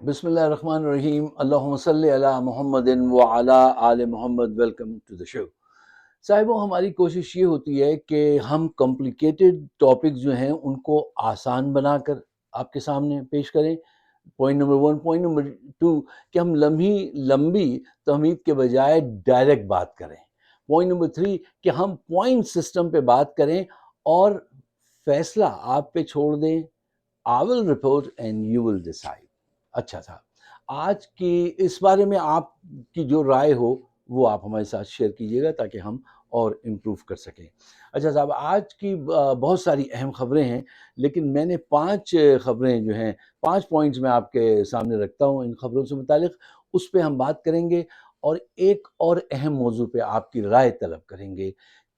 بسم اللہ الرحمن الرحیم، اللہم صلی علی محمد وعلی آل محمد۔ ویلکم ٹو دا شو۔ صاحبوں، ہماری کوشش یہ ہوتی ہے کہ ہم کمپلیکیٹڈ ٹاپک جو ہیں ان کو آسان بنا کر آپ کے سامنے پیش کریں۔ Point number 1۔ پوائنٹ نمبر 2 کہ ہم لمبی تمہید کے بجائے ڈائریکٹ بات کریں۔ پوائنٹ نمبر 3 کہ ہم پوائنٹ سسٹم پہ بات کریں اور فیصلہ آپ پہ چھوڑ دیں۔ I will report and you will decide۔ اچھا صاحب، آج کی اس بارے میں آپ کی جو رائے ہو وہ آپ ہمارے ساتھ شیئر کیجئے گا تاکہ ہم اور امپروو کر سکیں۔ اچھا صاحب، آج کی بہت ساری اہم خبریں ہیں، لیکن میں نے 5 خبریں جو ہیں، 5 پوائنٹس میں آپ کے سامنے رکھتا ہوں۔ ان خبروں سے متعلق اس پہ ہم بات کریں گے اور ایک اور اہم موضوع پہ آپ کی رائے طلب کریں گے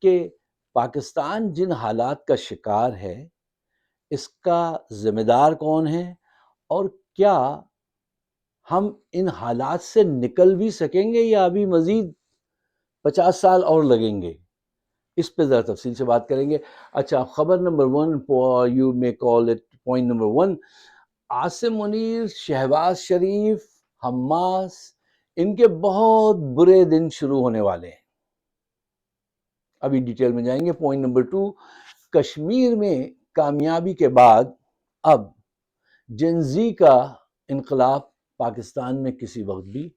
کہ پاکستان جن حالات کا شکار ہے اس کا ذمہ دار کون ہے، اور کیا ہم ان حالات سے نکل بھی سکیں گے یا ابھی مزید 50 سال اور لگیں گے؟ اس پہ ذرا تفصیل سے بات کریں گے۔ اچھا، خبر number 1، you may call it point number 1، Asim Munir, Shehbaz Sharif, Hamas, ان کے بہت برے دن شروع ہونے والے ہیں۔ ابھی ڈیٹیل میں جائیں گے۔ پوائنٹ نمبر 2، کشمیر میں کامیابی کے بعد اب جنزی کا انقلاب پاکستان میں کسی وقت بھی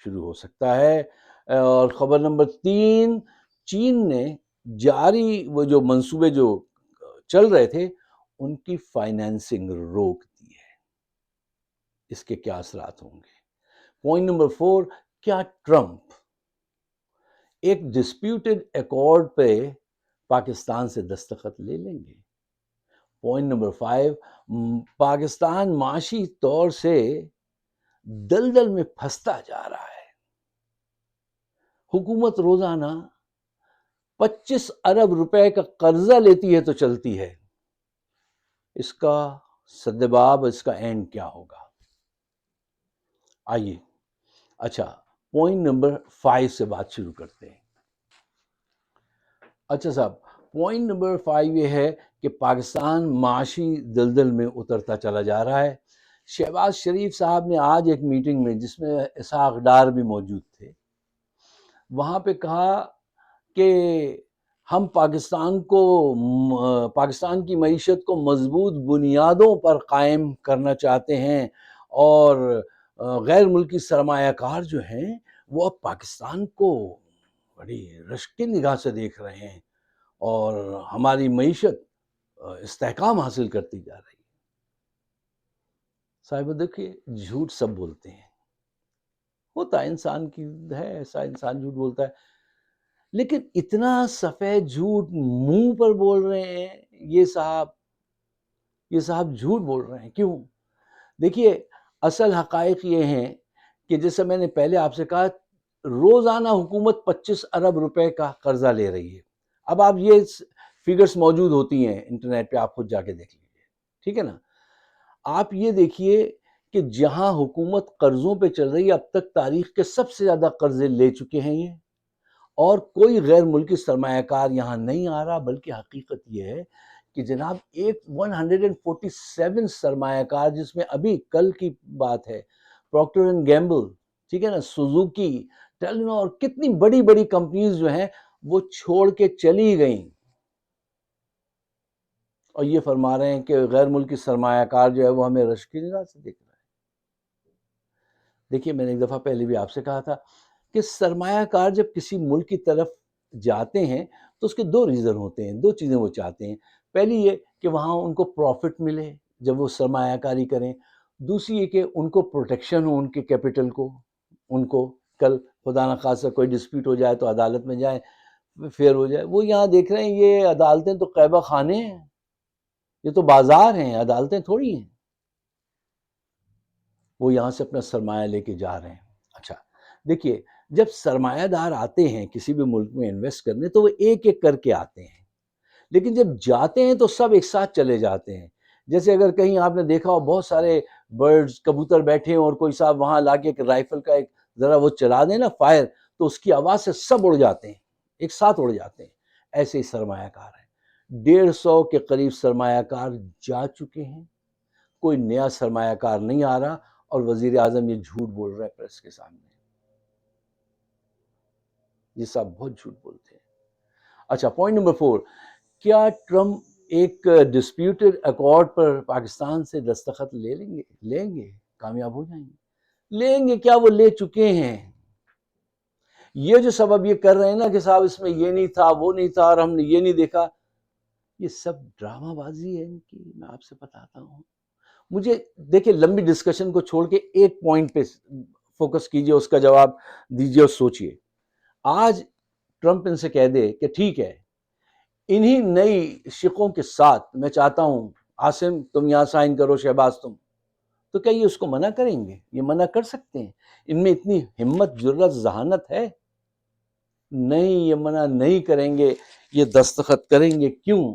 شروع ہو سکتا ہے۔ اور خبر نمبر 3، چین نے جاری وہ جو منصوبے جو چل رہے تھے ان کی فائنینسنگ روک دی ہے۔ اس کے کیا اثرات ہوں گے؟ پوائنٹ نمبر 4، کیا ٹرمپ ایک ڈسپیوٹڈ ایکارڈ پہ پاکستان سے دستخط لے لیں گے؟ پوائنٹ نمبر 5، پاکستان معاشی طور سے دلدل میں پھنستا جا رہا ہے۔ حکومت روزانہ 25 ارب روپے کا قرضہ لیتی ہے تو چلتی ہے۔ اس کا سدباب، اس کا اینڈ کیا ہوگا؟ آئیے، اچھا، پوائنٹ نمبر 5 سے بات شروع کرتے ہیں۔ اچھا صاحب، پوائنٹ نمبر 5 یہ ہے کہ پاکستان معاشی دلدل میں اترتا چلا جا رہا ہے۔ شہباز شریف صاحب نے آج ایک میٹنگ میں، جس میں اسحاق ڈار بھی موجود تھے، وہاں پہ کہا کہ ہم پاکستان کی معیشت کو مضبوط بنیادوں پر قائم کرنا چاہتے ہیں، اور غیر ملکی سرمایہ کار جو ہیں وہ اب پاکستان کو بڑی رشک کی نگاہ سے دیکھ رہے ہیں اور ہماری معیشت استحکام حاصل کرتی جا رہی ہے۔ صاحب دیکھیے، جھوٹ سب بولتے ہیں، ہوتا ہے، انسان کی ہے ایسا، انسان جھوٹ بولتا ہے، لیکن اتنا سفید جھوٹ منہ پر بول رہے ہیں یہ صاحب جھوٹ بول رہے ہیں، کیوں؟ دیکھیے، اصل حقائق یہ ہیں کہ جیسے میں نے پہلے آپ سے کہا، روزانہ حکومت 25 ارب روپے کا قرضہ لے رہی ہے۔ اب آپ یہ فگرز موجود ہوتی ہیں انٹرنیٹ پہ، آپ خود جا کے دیکھ لیجیے، ٹھیک ہے نا؟ آپ یہ دیکھیے کہ جہاں حکومت قرضوں پہ چل رہی ہے، اب تک تاریخ کے سب سے زیادہ قرضے لے چکے ہیں یہ، اور کوئی غیر ملکی سرمایہ کار یہاں نہیں آ رہا، بلکہ حقیقت یہ ہے کہ جناب 147 سرمایہ کار، جس میں ابھی کل کی بات ہے پروکٹر اینڈ گیمبل، ٹھیک ہے نا، سوزوکی، ٹیلینور، کتنی بڑی بڑی کمپنیز جو ہیں وہ چھوڑ کے چلی گئیں، اور یہ فرما رہے ہیں کہ غیر ملکی سرمایہ کار جو ہے وہ ہمیں رشک کی نگاہ سے دیکھ رہا ہے۔ دیکھیے، میں نے ایک دفعہ پہلے بھی آپ سے کہا تھا کہ سرمایہ کار جب کسی ملک کی طرف جاتے ہیں تو اس کے 2 ریزن ہوتے ہیں، 2 چیزیں وہ چاہتے ہیں۔ پہلی یہ کہ وہاں ان کو پروفٹ ملے جب وہ سرمایہ کاری کریں، دوسری یہ کہ ان کو پروٹیکشن ہو ان کے کیپٹل کو، ان کو کل خدا نخواستہ کوئی ڈسپیوٹ ہو جائے تو عدالت میں جائیں، فیئر ہو جائے۔ وہ یہاں دیکھ رہے ہیں یہ عدالتیں تو قیبہ خانے ہیں، یہ تو بازار ہیں، عدالتیں تھوڑی ہیں۔ وہ یہاں سے اپنا سرمایہ لے کے جا رہے ہیں۔ اچھا دیکھیے، جب سرمایہ دار آتے ہیں کسی بھی ملک میں انویسٹ کرنے تو وہ ایک ایک کر کے آتے ہیں، لیکن جب جاتے ہیں تو سب ایک ساتھ چلے جاتے ہیں۔ جیسے اگر کہیں آپ نے دیکھا ہو بہت سارے برڈز، کبوتر بیٹھے ہیں اور کوئی صاحب وہاں لا کے ایک رائفل کا ایک ذرا وہ چلا دیں نا فائر، تو اس کی آواز سے سب اڑ جاتے ہیں، ایک ساتھ اڑ جاتے ہیں۔ ایسے ہی سرمایہ کار ہیں، 150 کے قریب سرمایہ کار جا چکے ہیں، کوئی نیا سرمایہ کار نہیں آ رہا، اور وزیر اعظم یہ جھوٹ بول رہا ہے پریس کے سامنے. یہ صاحب بہت جھوٹ بولتے ہیں. اچھا، پوائنٹ نمبر 4، کیا ٹرمپ ایک ڈسپیوٹڈ ایکارڈ پر پاکستان سے دستخط لیں گے، کامیاب ہو جائیں گے؟ لیں گے کیا، وہ لے چکے ہیں. یہ جو سبب یہ کر رہے ہیں نا کہ صاحب اس میں یہ نہیں تھا، وہ نہیں تھا، اور ہم نے یہ نہیں دیکھا، یہ سب ڈرامہ بازی ہے ان کی. میں آپ سے بتاتا ہوں. مجھے دیکھیں، لمبی ڈسکشن کو چھوڑ کے ایک پوائنٹ پہ فوکس کیجئے، اس کا جواب دیجئے اور سوچئے. آج ٹرمپ ان سے کہہ دے کہ ٹھیک ہے، انہی نئی شقوں کے ساتھ میں چاہتا ہوں عاصم تم یہاں سائن کرو، شہباز تم، تو کیا یہ اس کو منع کریں گے؟ یہ منع کر سکتے ہیں؟ ان میں اتنی ہمت، جرأت، ذہانت ہے؟ نہیں، یہ منع نہیں کریں گے، یہ دستخط کریں گے. کیوں؟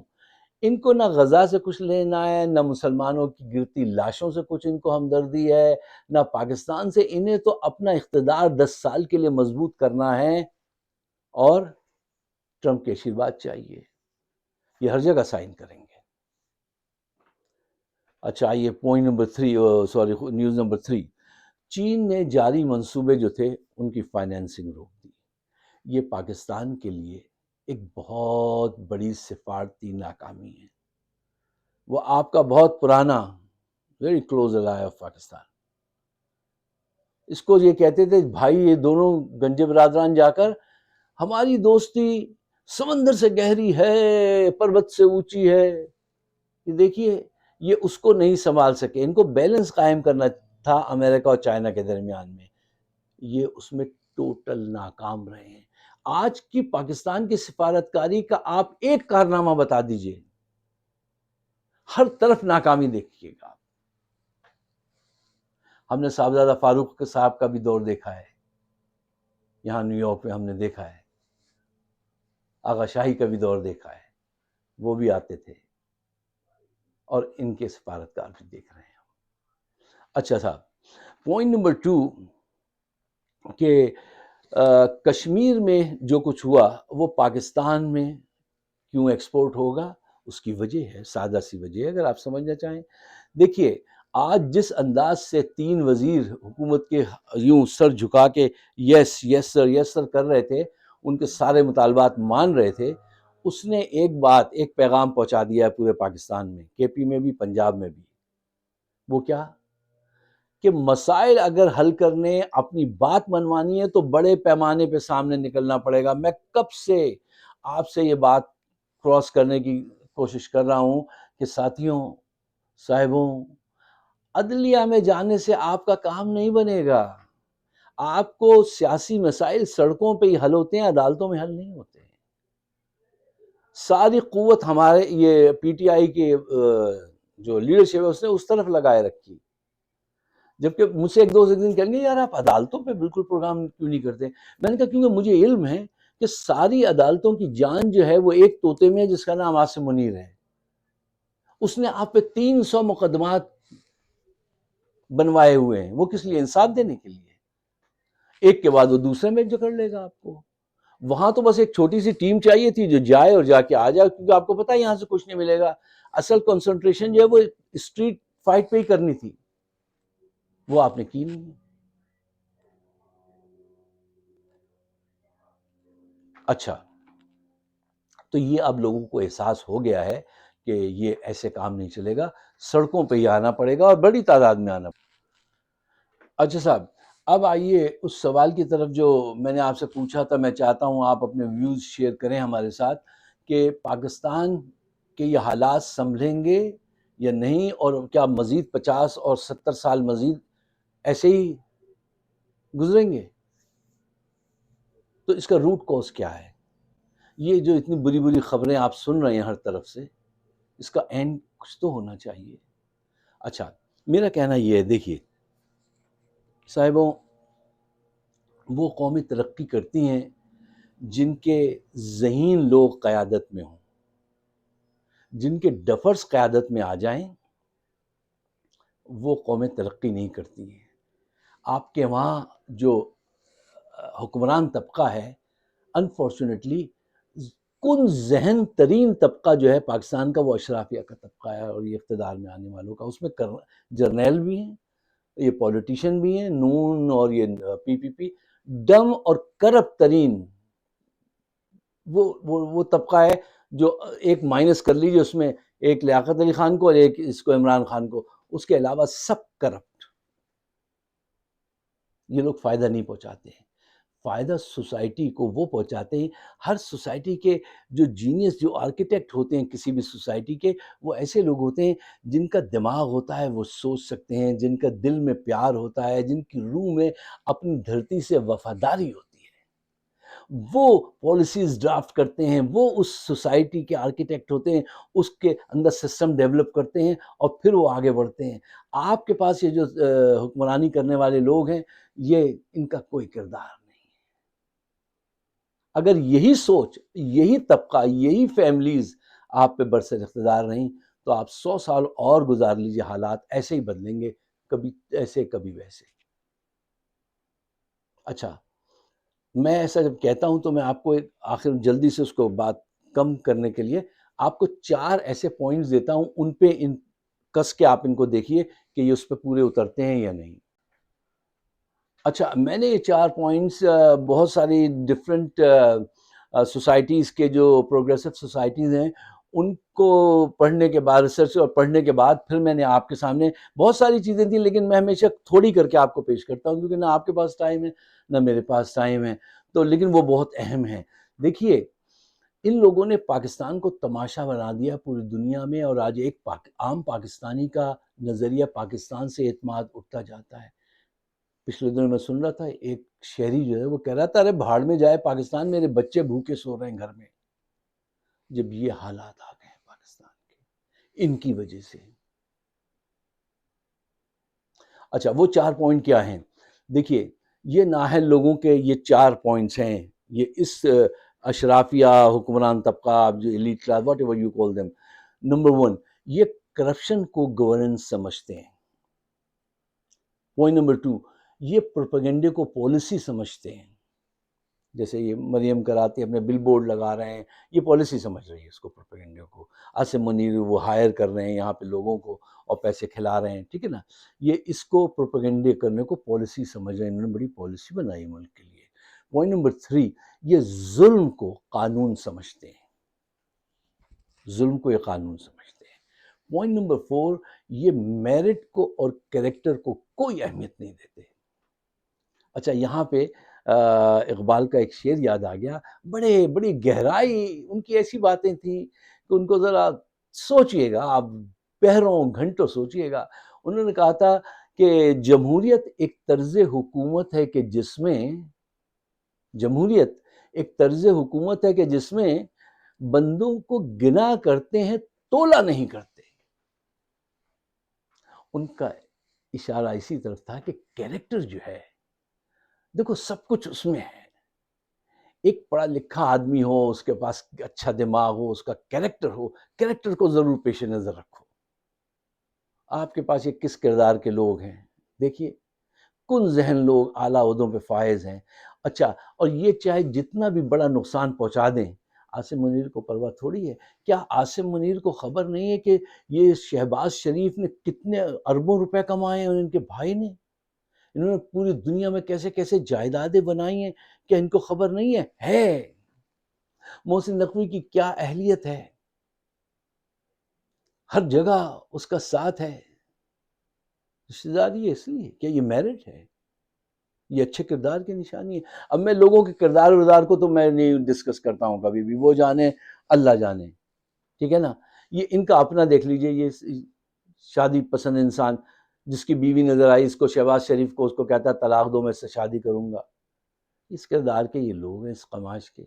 ان کو نہ غزہ سے کچھ لینا ہے، نہ مسلمانوں کی گرتی لاشوں سے کچھ ان کو ہمدردی ہے، نہ پاکستان سے. انہیں تو اپنا اقتدار 10 سال کے لیے مضبوط کرنا ہے، اور ٹرمپ کے آشیرواد چاہیے. یہ ہر جگہ سائن کریں گے. اچھا، آئیے پوائنٹ نمبر 3، نیوز نمبر 3. چین نے جاری منصوبے جو تھے ان کی فائنینسنگ روک دی. یہ پاکستان کے لیے ایک بہت بڑی سفارتی ناکامی ہے. وہ آپ کا بہت پرانا very close Allai of Pakistan, اس کو یہ کہتے تھے بھائی، یہ دونوں گنجے برادران جا کر ہماری دوستی سمندر سے گہری ہے، پربت سے اونچی ہے. یہ دیکھیے، یہ اس کو نہیں سنبھال سکے. ان کو بیلنس قائم کرنا تھا امریکہ اور چائنا کے درمیان میں، یہ اس میں ٹوٹل ناکام رہے ہیں. آج کی پاکستان کی سفارتکاری کا آپ ایک کارنامہ بتا دیجئے، ہر طرف ناکامی دیکھیے گا. ہم نے صاحبزادہ فاروق صاحب کا بھی دور دیکھا ہے، یہاں نیو یارک میں ہم نے دیکھا ہے. آغا شاہی کا بھی دور دیکھا ہے، وہ بھی آتے تھے، اور ان کے سفارتکار بھی دیکھ رہے ہیں. اچھا صاحب، پوائنٹ نمبر 2 کہ کشمیر میں جو کچھ ہوا وہ پاکستان میں کیوں ایکسپورٹ ہوگا، اس کی وجہ ہے، سادہ سی وجہ ہے اگر آپ سمجھنا چاہیں. دیکھیے، آج جس انداز سے 3 وزیر حکومت کے یوں سر جھکا کے یس یس سر یس سر کر رہے تھے، ان کے سارے مطالبات مان رہے تھے، اس نے ایک پیغام پہنچا دیا ہے پورے پاکستان میں، کے پی میں بھی، پنجاب میں بھی. وہ کیا کہ مسائل اگر حل کرنے، اپنی بات منوانی ہے تو بڑے پیمانے پہ سامنے نکلنا پڑے گا. میں کب سے آپ سے یہ بات کراس کرنے کی کوشش کر رہا ہوں کہ ساتھیوں، صاحبوں، عدلیہ میں جانے سے آپ کا کام نہیں بنے گا. آپ کو سیاسی مسائل سڑکوں پہ ہی حل ہوتے ہیں، عدالتوں میں حل نہیں ہوتے. ساری قوت ہمارے یہ پی ٹی آئی کے جو لیڈرشپ ہے اس نے اس طرف لگائے رکھی. جبکہ مجھ سے ایک دوست ایک دن کہیں گے یار آپ عدالتوں پہ بالکل پروگرام کیوں نہیں کرتے؟ میں نے کہا کیونکہ مجھے علم ہے کہ ساری عدالتوں کی جان جو ہے وہ ایک طوطے میں جس کا نام عاصم منیر ہے. اس نے آپ پہ 300 مقدمات بنوائے ہوئے ہیں. وہ کس لیے؟ انصاف دینے کے لیے. ایک کے بعد وہ دوسرے میں جکڑ لے گا آپ کو. وہاں تو بس ایک چھوٹی سی ٹیم چاہیے تھی جو جائے اور جا کے آ جائے، کیونکہ آپ کو پتا ہے یہاں سے کچھ نہیں ملے گا. اصل کنسنٹریشن جو ہے وہ اسٹریٹ فائٹ پہ ہی کرنی تھی، وہ آپ نے کی نہیں. اچھا، تو یہ اب لوگوں کو احساس ہو گیا ہے کہ یہ ایسے کام نہیں چلے گا، سڑکوں پہ ہی آنا پڑے گا اور بڑی تعداد میں آنا پڑے گا. اچھا صاحب، اب آئیے اس سوال کی طرف جو میں نے آپ سے پوچھا تھا. میں چاہتا ہوں آپ اپنے ویوز شیئر کریں ہمارے ساتھ کہ پاکستان کے یہ حالات سنبھلیں گے یا نہیں، اور کیا مزید 50 اور 70 سال مزید ایسے ہی گزریں گے؟ تو اس کا روٹ کوز کیا ہے؟ یہ جو اتنی بری بری خبریں آپ سن رہے ہیں ہر طرف سے، اس کا اینڈ کچھ تو ہونا چاہیے. اچھا، میرا کہنا یہ ہے، دیکھیے صاحبوں، وہ قومیں ترقی کرتی ہیں جن کے ذہین لوگ قیادت میں ہوں. جن کے ڈفرز قیادت میں آ جائیں وہ قومیں ترقی نہیں کرتی ہیں. آپ کے وہاں جو حکمران طبقہ ہے، انفارچونیٹلی کن ذہن ترین طبقہ جو ہے پاکستان کا وہ اشرافیہ کا طبقہ ہے، اور یہ اقتدار میں آنے والوں کا، اس میں جرنیل بھی ہیں، یہ پولیٹیشین بھی ہیں، نون اور یہ پی پی پی، ڈم اور کرپٹ ترین وہ طبقہ ہے جو ایک مائنس کر لیجیے اس میں ایک لیاقت علی خان کو اور ایک اس کو عمران خان کو، اس کے علاوہ سب کرپٹ. یہ لوگ فائدہ نہیں پہنچاتے ہیں، فائدہ سوسائٹی کو وہ پہنچاتے ہیں. ہر سوسائٹی کے جو جینیس، جو آرکیٹیکٹ ہوتے ہیں کسی بھی سوسائٹی کے، وہ ایسے لوگ ہوتے ہیں جن کا دماغ ہوتا ہے، وہ سوچ سکتے ہیں، جن کا دل میں پیار ہوتا ہے، جن کی روح میں اپنی دھرتی سے وفاداری ہوتی ہے. وہ پالیسیز ڈرافٹ کرتے ہیں، وہ اس سوسائٹی کے آرکیٹیکٹ ہوتے ہیں، اس کے اندر سسٹم ڈیولپ کرتے ہیں اور پھر وہ آگے بڑھتے ہیں. آپ کے پاس یہ جو حکمرانی کرنے والے لوگ ہیں، یہ ان کا کوئی کردار نہیں. اگر یہی سوچ، یہی طبقہ، یہی فیملیز آپ پہ برسر اقتدار رہیں تو آپ 100 سال اور گزار لیجیے، حالات ایسے ہی بدلیں گے، کبھی ایسے کبھی ویسے. اچھا، میں ایسا جب کہتا ہوں تو میں آپ کو ایک آخر جلدی سے اس کو بات کم کرنے کے لیے آپ کو 4 ایسے پوائنٹس دیتا ہوں، ان پہ کس کے آپ ان کو دیکھیے کہ یہ اس پہ پورے اترتے ہیں یا نہیں. اچھا، میں نے یہ 4 پوائنٹس بہت ساری ڈفرینٹ سوسائٹیز کے جو پروگریسو سوسائٹیز ہیں ان کو پڑھنے کے بعد، ریسرچ اور پڑھنے کے بعد پھر میں نے آپ کے سامنے بہت ساری چیزیں تھیں، لیکن میں ہمیشہ تھوڑی کر کے آپ کو پیش کرتا ہوں کیونکہ نہ آپ کے پاس ٹائم ہے نہ میرے پاس ٹائم ہے، تو لیکن وہ بہت اہم ہیں. دیکھیے، ان لوگوں نے پاکستان کو تماشا بنا دیا پوری دنیا میں، اور آج ایک عام پاکستانی کا نظریہ پاکستان سے اعتماد اٹھتا جاتا ہے. پچھلے دنوں میں سن رہا تھا ایک شہری جو ہے وہ کہہ رہا تھا، ارے بھاڑ میں جائے پاکستان، میرے بچے بھوکے سو رہے ہیں گھر میں. جب یہ حالات آ گئے ہیں پاکستان کے ان کی وجہ سے. اچھا، وہ 4 پوائنٹ کیا ہیں؟ دیکھیے، یہ نااہل لوگوں کے یہ 4 پوائنٹس ہیں. یہ اس اشرافیہ حکمران طبقہ، آپ جو elite class, what ever you call them. Number 1، یہ کرپشن کو گورننس سمجھتے ہیں. پوائنٹ نمبر 2، یہ پروپیگنڈے کو پالیسی سمجھتے ہیں. جیسے یہ مریم کراتی اپنے بل بورڈ لگا رہے ہیں، یہ پالیسی سمجھ رہی ہے اس کو، پروپیگنڈے کو. عاصم منیر وہ ہائر کر رہے ہیں یہاں پہ لوگوں کو اور پیسے کھلا رہے ہیں، ٹھیک ہے نا. یہ اس کو پروپیگنڈے کرنے کو پالیسی سمجھ رہے ہیں، انہوں نے بڑی پالیسی بنائی ملک کے لیے. پوائنٹ نمبر 3، یہ ظلم کو قانون سمجھتے ہیں، ظلم کو یہ قانون سمجھتے ہیں. پوائنٹ نمبر 4، یہ میرٹ کو اور کریکٹر کو کوئی اہمیت نہیں دیتے. اچھا، یہاں پہ اقبال کا ایک شعر یاد آ گیا، بڑی گہرائی ان کی ایسی باتیں تھیں کہ ان کو ذرا سوچئے گا آپ، پہروں گھنٹوں سوچئے گا. انہوں نے کہا تھا کہ جمہوریت ایک طرز حکومت ہے کہ جس میں بندوں کو گنا کرتے ہیں، تولا نہیں کرتے. ان کا اشارہ اسی طرف تھا کہ کیریکٹر جو ہے، دیکھو سب کچھ اس میں ہے. ایک پڑھا لکھا آدمی ہو، اس کے پاس اچھا دماغ ہو، اس کا کیریکٹر ہو، کیریکٹر کو ضرور پیش نظر رکھو. آپ کے پاس یہ کس کردار کے لوگ ہیں؟ دیکھیے، کن ذہن لوگ اعلیٰ عہدوں پہ فائز ہیں. اچھا، اور یہ چاہے جتنا بھی بڑا نقصان پہنچا دیں، عاصم منیر کو پرواہ تھوڑی ہے. کیا عاصم منیر کو خبر نہیں ہے کہ یہ شہباز شریف نے کتنے اربوں روپے کمائے ہیں اور ان کے بھائی نے؟ انہوں نے پوری دنیا میں کیسے کیسے جائیدادیں بنائی ہیں، کیا ان کو خبر نہیں ہے؟ محسن نقوی کی کیا اہلیت ہے، ہر جگہ اس کا ساتھ ہے. رشتہ داری ہے اس لیے، کیا یہ میرٹ ہے؟ یہ اچھے کردار کی نشانی ہے. اب میں لوگوں کے کردار وردار کو تو میں نہیں ڈسکس کرتا ہوں کبھی بھی، وہ جانے اللہ جانے، ٹھیک ہے نا. یہ ان کا اپنا دیکھ لیجئے، یہ شادی پسند انسان جس کی بیوی نظر آئی، اس کو شہباز شریف کو، اس کو کہتا ہے طلاق دو، میں اس سے شادی کروں گا. اس کردار کے یہ لوگ ہیں، اس قماش کے.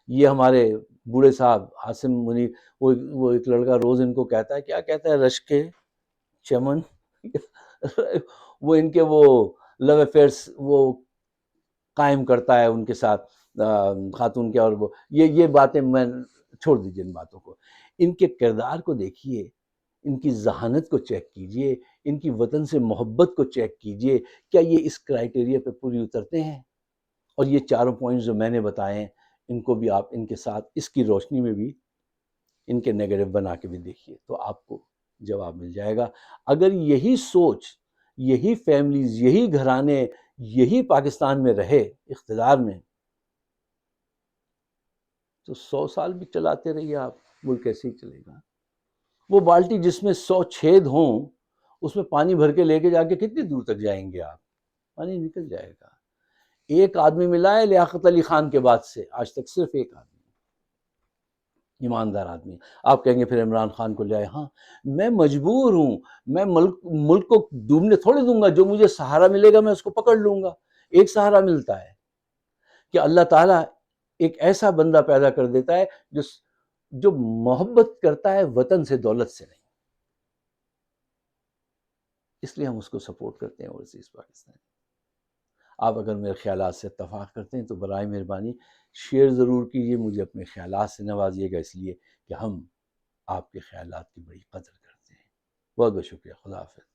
یہ ہمارے بوڑھے صاحب عاصم منیر، وہ ایک لڑکا روز ان کو کہتا ہے، کیا کہتا ہے، رشک چمن وہ ان کے وہ لو افیئرس وہ قائم کرتا ہے ان کے ساتھ خاتون کے، اور وہ یہ باتیں میں چھوڑ دیجیے ان باتوں کو. ان کے کردار کو دیکھیے، ان کی ذہانت کو چیک کیجئے، ان کی وطن سے محبت کو چیک کیجئے، کیا یہ اس کرائیٹیریا پہ پوری اترتے ہیں؟ اور یہ 4 پوائنٹس جو میں نے بتائے ہیں، ان کو بھی آپ ان کے ساتھ اس کی روشنی میں بھی ان کے نیگیٹو بنا کے بھی دیکھیے تو آپ کو جواب مل جائے گا. اگر یہی سوچ، یہی فیملیز، یہی گھرانے، یہی پاکستان میں رہے اقتدار میں، تو 100 سال بھی چلاتے رہیے آپ، ملک کیسے ہی چلے گا؟ وہ بالٹی جس میں 100 چھید ہوں، اس میں پانی بھر کے لے کے جا کے کتنی دور تک جائیں گے آپ؟ پانی نکل جائے گا۔ ایک آدمی ملا ہے لیاقت علی خان کے بعد سے آج تک، صرف ایک آدمی، ایماندار آدمی۔ آپ کہیں گے پھر عمران خان کو لے آئے، ہاں میں مجبور ہوں، میں ملک کو ڈوبنے تھوڑے دوں گا، جو مجھے سہارا ملے گا میں اس کو پکڑ لوں گا۔ ایک سہارا ملتا ہے کہ اللہ تعالیٰ ایک ایسا بندہ پیدا کر دیتا ہے جو محبت کرتا ہے وطن سے، دولت سے نہیں۔ اس لیے ہم اس کو سپورٹ کرتے ہیں اوورسیز پاکستان۔ آپ اگر میرے خیالات سے اتفاق کرتے ہیں تو برائے مہربانی شیئر ضرور کیجیے، مجھے اپنے خیالات سے نوازیے گا، اس لیے کہ ہم آپ کے خیالات کی بڑی قدر کرتے ہیں۔ بہت بہت شکریہ، خدا حافظ۔